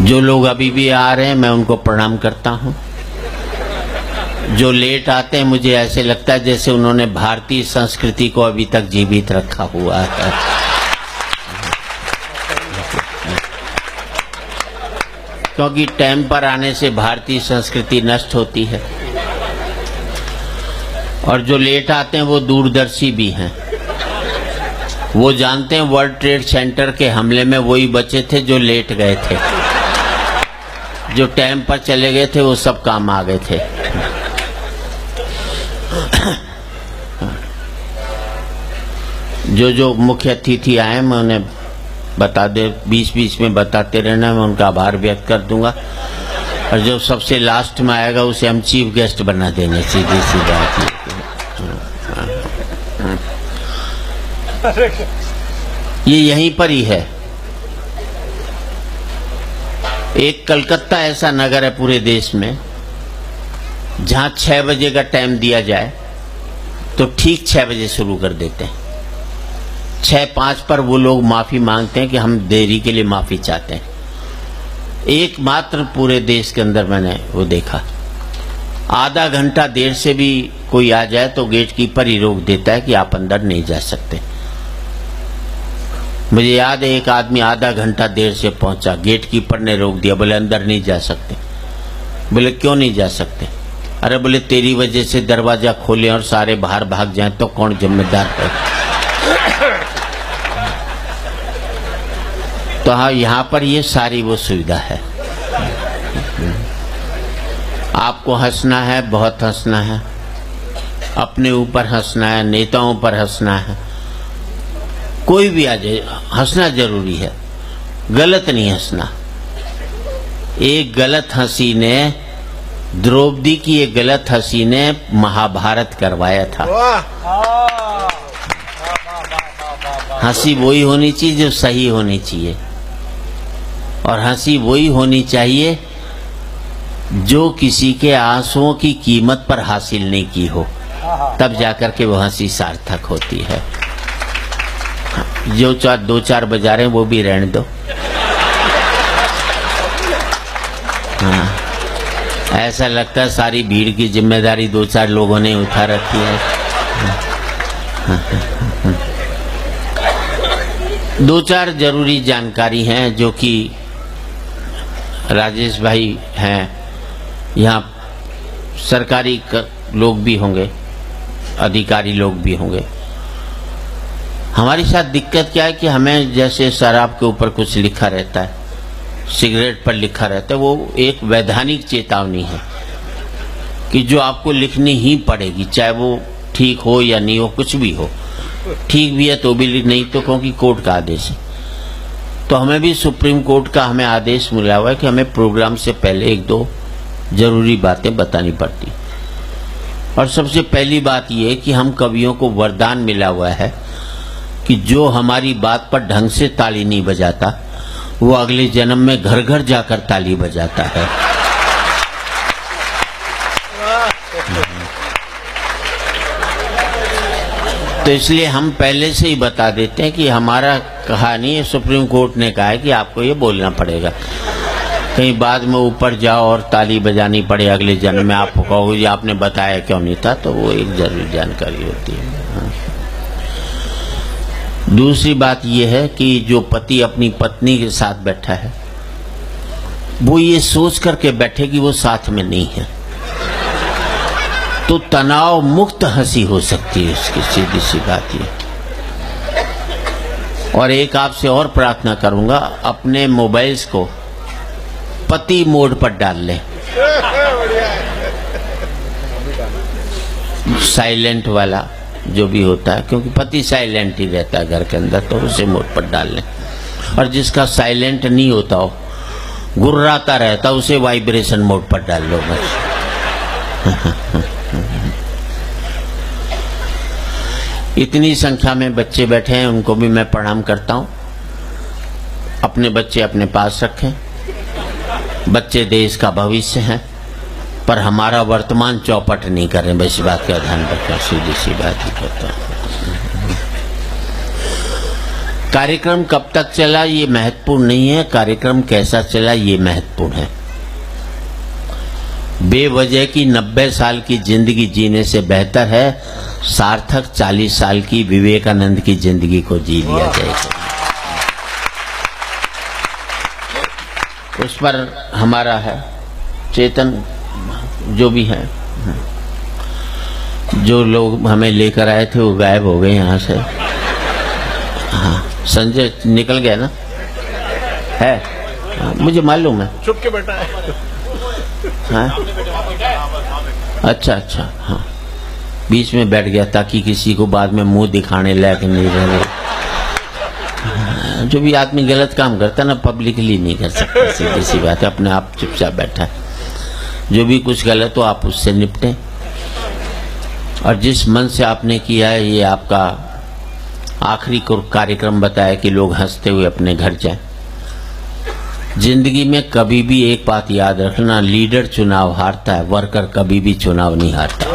जो लोग अभी भी आ रहे हैं मैं उनको प्रणाम करता हूँ। जो लेट आते हैं मुझे ऐसे लगता है जैसे उन्होंने भारतीय संस्कृति को अभी तक जीवित रखा हुआ है। क्योंकि टाइम पर आने से भारतीय संस्कृति नष्ट होती है। और जो लेट आते हैं वो दूरदर्शी भी हैं। वो जानते हैं वर्ल्ड ट्रेड सेंटर के हमले में वही बचे थे जो लेट गए थे। जो टाइम पर चले गए थे वो सब काम आ गए थे। जो मुख्य अतिथि आए मैं उन्हें बता दे, बीच बीच में बताते रहना, मैं उनका आभार व्यक्त कर दूंगा। और जो सबसे लास्ट में आएगा उसे हम चीफ गेस्ट बना देंगे, सीधी सी बात है। ये यहीं पर ही है। एक कलकत्ता ऐसा नगर है पूरे देश में जहां 6 बजे का टाइम दिया जाए तो ठीक 6 बजे शुरू कर देते हैं। 6:05 पर वो लोग माफी मांगते हैं कि हम देरी के लिए माफी चाहते हैं। एकमात्र पूरे देश के अंदर मैंने वो देखा। आधा घंटा देर से भी कोई आ जाए तो गेट कीपर ही रोक देता है कि आप अंदर नहीं जा सकते। मुझे याद है एक आदमी आधा घंटा देर से पहुंचा, गेट कीपर ने रोक दिया, बोले अंदर नहीं जा सकते। बोले क्यों नहीं जा सकते? अरे बोले तेरी वजह से दरवाजा खोले और सारे बाहर भाग जाएं तो कौन जिम्मेदार है? तो हाँ, यहाँ पर ये सारी वो सुविधा है। आपको हंसना है, बहुत हंसना है, अपने ऊपर हंसना है, नेताओं पर हंसना है, कोई भी आ जाए हंसना जरूरी है, गलत नहीं हंसना। एक गलत हंसी ने, द्रौपदी की एक गलत हंसी ने महाभारत करवाया था। हंसी वही होनी चाहिए जो सही होनी चाहिए, और हंसी वही होनी चाहिए जो किसी के आंसुओं की कीमत पर हासिल नहीं की हो, तब जाकर के वो हंसी सार्थक होती है। जो 2-4 बजा रहे हैं वो भी रहने दो। हाँ, ऐसा लगता है सारी भीड़ की जिम्मेदारी 2-4 लोगों ने उठा रखी है। 2-4 जरूरी जानकारी हैं जो कि राजेश भाई हैं, यहाँ सरकारी लोग भी होंगे, अधिकारी लोग भी होंगे। हमारी साथ दिक्कत क्या है कि हमें जैसे शराब के ऊपर कुछ लिखा रहता है, सिगरेट पर लिखा रहता है, वो एक वैधानिक चेतावनी है कि जो आपको लिखनी ही पड़ेगी, चाहे वो ठीक हो या नहीं हो, कुछ भी हो। ठीक भी है तो भी नहीं तो, क्योंकि कोर्ट का आदेश है। तो हमें भी सुप्रीम कोर्ट का हमें आदेश मिला हुआ है कि हमें प्रोग्राम से पहले 1-2 जरूरी बातें बतानी पड़ती। और सबसे पहली बात यह है कि हम कवियों को वरदान मिला हुआ है कि जो हमारी बात पर ढंग से ताली नहीं बजाता वो अगले जन्म में घर घर जाकर ताली बजाता है। तो इसलिए हम पहले से ही बता देते हैं कि हमारा कहानी है, सुप्रीम कोर्ट ने कहा है कि आपको ये बोलना पड़ेगा। कहीं बाद में ऊपर जाओ और ताली बजानी पड़े अगले जन्म में, आप कहोगे आपने बताया क्यों नहीं था, तो वो एक जरूरी जानकारी होती है। दूसरी बात यह है कि जो पति अपनी पत्नी के साथ बैठा है वो ये सोच करके बैठे कि वो साथ में नहीं है, तो तनाव मुक्त हंसी हो सकती है उसकी, सीधी सी बात ये। और एक आपसे और प्रार्थना करूंगा, अपने मोबाइल्स को पति मोड पर डाल लें, साइलेंट वाला जो भी होता है, क्योंकि पति साइलेंट ही रहता है घर के अंदर, तो उसे मोड पर डाल लें। और जिसका साइलेंट नहीं होता हो, गुर्राता रहता, उसे वाइब्रेशन मोड पर डाल लो बस। इतनी संख्या में बच्चे बैठे हैं, उनको भी मैं प्रणाम करता हूं। अपने बच्चे अपने पास रखें। बच्चे देश का भविष्य हैं, पर हमारा वर्तमान चौपट नहीं करें, बस बात का ध्यान रखें, सीधी सी बात ही करता हूं। कार्यक्रम कब तक चला ये महत्वपूर्ण नहीं है, कार्यक्रम कैसा चला ये महत्वपूर्ण है। बेवजह की 90 साल की जिंदगी जीने से बेहतर है सार्थक 40 साल की विवेकानंद की जिंदगी को जी लिया जाएगा। उस पर हमारा है चेतन, जो भी है, जो लोग हमें लेकर आए थे वो गायब हो गए यहाँ से। हाँ, संजय निकल गया ना, है? हाँ, मुझे मालूम है, छुप के बैठा है। हाँ? अच्छा अच्छा, हाँ, बीच में बैठ गया ताकि किसी को बाद में मुंह दिखाने लायक नहीं रहे। जो भी आदमी गलत काम करता है ना, पब्लिकली नहीं कर सकता, सीधी सी बात है, अपने आप चुपचाप बैठा है। जो भी कुछ गलत हो आप उससे निपटें, और जिस मन से आपने किया है ये आपका आखिरी कार्यक्रम बताया कि लोग हंसते हुए अपने घर जाएं। जिंदगी में कभी भी एक बात याद रखना, लीडर चुनाव हारता है, वर्कर कभी भी चुनाव नहीं हारता।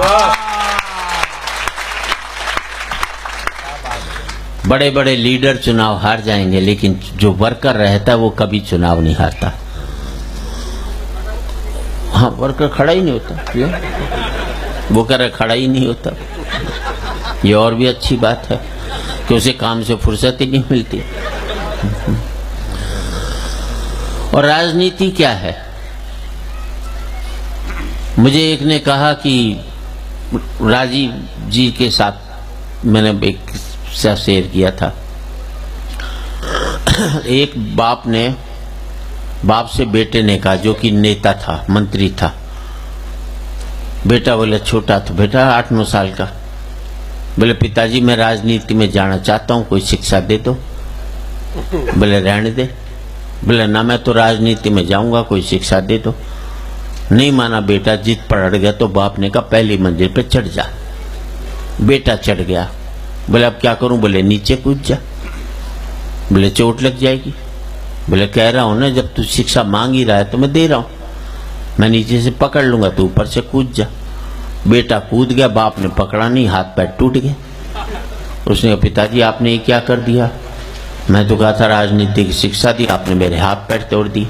बड़े बड़े लीडर चुनाव हार जाएंगे लेकिन जो वर्कर रहता है वो कभी चुनाव नहीं हारता। हाँ, वर्कर खड़ा ही नहीं होता, वो कह रहे खड़ा ही नहीं होता। ये और भी अच्छी बात है कि उसे काम से फुर्सत ही नहीं मिलती। और राजनीति क्या है? मुझे एक ने कहा कि राजीव जी के साथ मैंने एक शेयर किया था। एक बाप से बेटे ने कहा, जो कि नेता था, मंत्री था। बेटा बोले छोटा था, बेटा 8-9 साल का, बोले पिताजी मैं राजनीति में जाना चाहता हूँ, कोई शिक्षा दे दो। बोले रहने दे। बोले ना मैं तो राजनीति में जाऊंगा, कोई शिक्षा दे दो। नहीं माना बेटा, जिद पर अड़ गया तो बाप ने कहा पहली मंजिल पे चढ़ जा। बेटा चढ़ गया। बोले अब क्या करूं? बोले नीचे कूद जा। बोले चोट लग जाएगी। बोले कह रहा हूं ना, जब तू शिक्षा मांग ही रहा है तो मैं दे रहा हूं, मैं नीचे से पकड़ लूंगा, तू ऊपर से कूद जा। बेटा कूद गया, बाप ने पकड़ा नहीं, हाथ पैर टूट गए। उसने कहा पिताजी आपने ये क्या कर दिया? मैं तो कहा था राजनीति की शिक्षा दी, आपने मेरे हाथ पैर तोड़ दी।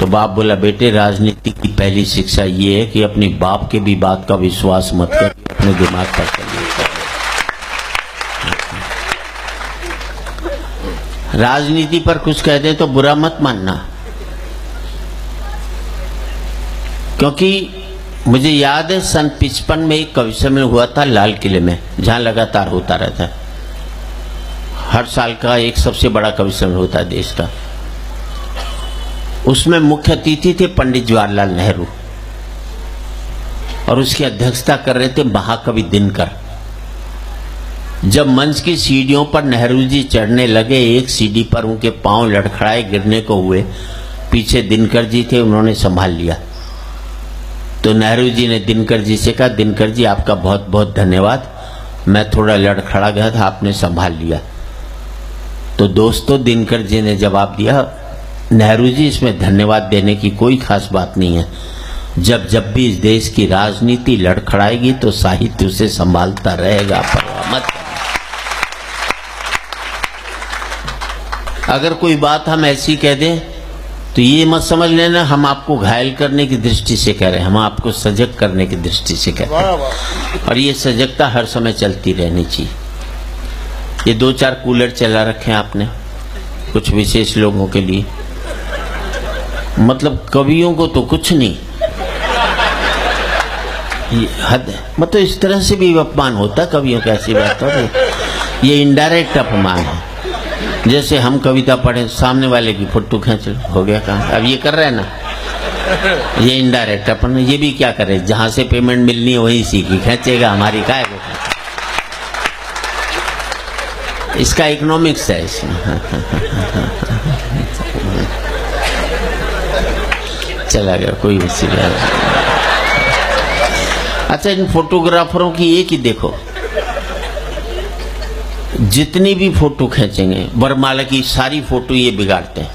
तो बाप बोला बेटे राजनीति की पहली शिक्षा ये है कि अपनी बाप के भी बात का विश्वास मत कर, अपने दिमाग पर चलिए। राजनीति पर कुछ कह दें तो बुरा मत मानना, क्योंकि मुझे याद है सन 55 में एक कवि सम्मेलन हुआ था लाल किले में, जहां लगातार होता रहता है। हर साल का एक सबसे बड़ा कवि सम्मेलन होता है देश का। उसमें मुख्य अतिथि थे पंडित जवाहरलाल नेहरू, और उसकी अध्यक्षता कर रहे थे महाकवि दिनकर। जब मंच की सीढ़ियों पर नेहरू जी चढ़ने लगे, एक सीढ़ी पर उनके पांव लड़खड़ाए, गिरने को हुए। पीछे दिनकर जी थे, उन्होंने संभाल लिया। तो नेहरू जी ने दिनकर जी से कहा, दिनकर जी आपका बहुत बहुत धन्यवाद, मैं थोड़ा लड़खड़ा गया था, आपने संभाल लिया। तो दोस्तों दिनकर जी ने जवाब दिया, नेहरू जी इसमें धन्यवाद देने की कोई खास बात नहीं है। जब भी इस देश की राजनीति लड़खड़ाएगी तो साहित्य उसे संभालता रहेगा, परवाह मत। अगर कोई बात हम ऐसी कह दें तो ये मत समझ लेना हम आपको घायल करने की दृष्टि से कह रहे हैं, हम आपको सजग करने की दृष्टि से कह रहे हैं। और ये सजगता हर समय चलती रहनी चाहिए। ये 2-4 कूलर चला रखे हैं आपने कुछ विशेष लोगों के लिए, मतलब कवियों को तो कुछ नहीं। ये हद है, मतलब इस तरह से भी अपमान होता है कवियों का, ऐसी बात हो रही। ये इनडायरेक्ट अपमान है। जैसे हम कविता पढ़े, सामने वाले की फोटो खींच लो, हो गया काम। अब ये कर रहे हैं ना, ये इनडायरेक्ट अपन। ये भी क्या करे, जहां से पेमेंट मिलनी है वहीं सीखी खींचेगा, हमारी काय को। इसका इकोनॉमिक्स है इसमें। चला गया, कोई मुसीबत। अच्छा, इन फोटोग्राफरों की एक ही देखो, जितनी भी फोटो खींचेंगे, वरमाला की सारी फोटो ये बिगाड़ते हैं।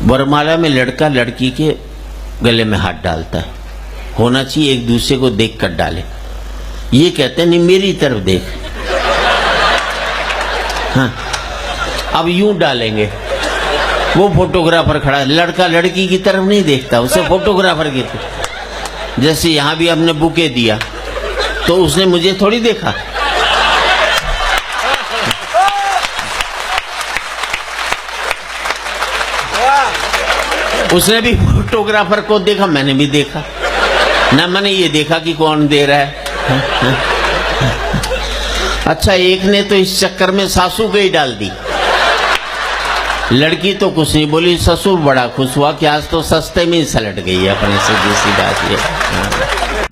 वरमाला में लड़का लड़की के गले में हाथ डालता है, होना चाहिए एक दूसरे को देख कर डाले। ये कहते हैं नहीं मेरी तरफ देख, हाँ, अब यूं डालेंगे, वो फोटोग्राफर खड़ा है, लड़का लड़की की तरफ नहीं देखता, उसे फोटोग्राफर की तरफ। जैसे यहां भी हमने बुके दिया तो उसने मुझे थोड़ी देखा, उसने भी फोटोग्राफर को देखा, मैंने भी देखा ना, मैंने ये देखा कि कौन दे रहा है। अच्छा, एक ने तो इस चक्कर में सासू को ही डाल दी, लड़की तो कुछ नहीं बोली, ससुर बड़ा खुश हुआ कि आज तो सस्ते में ही सलट गई है अपने से, जैसी बात ये।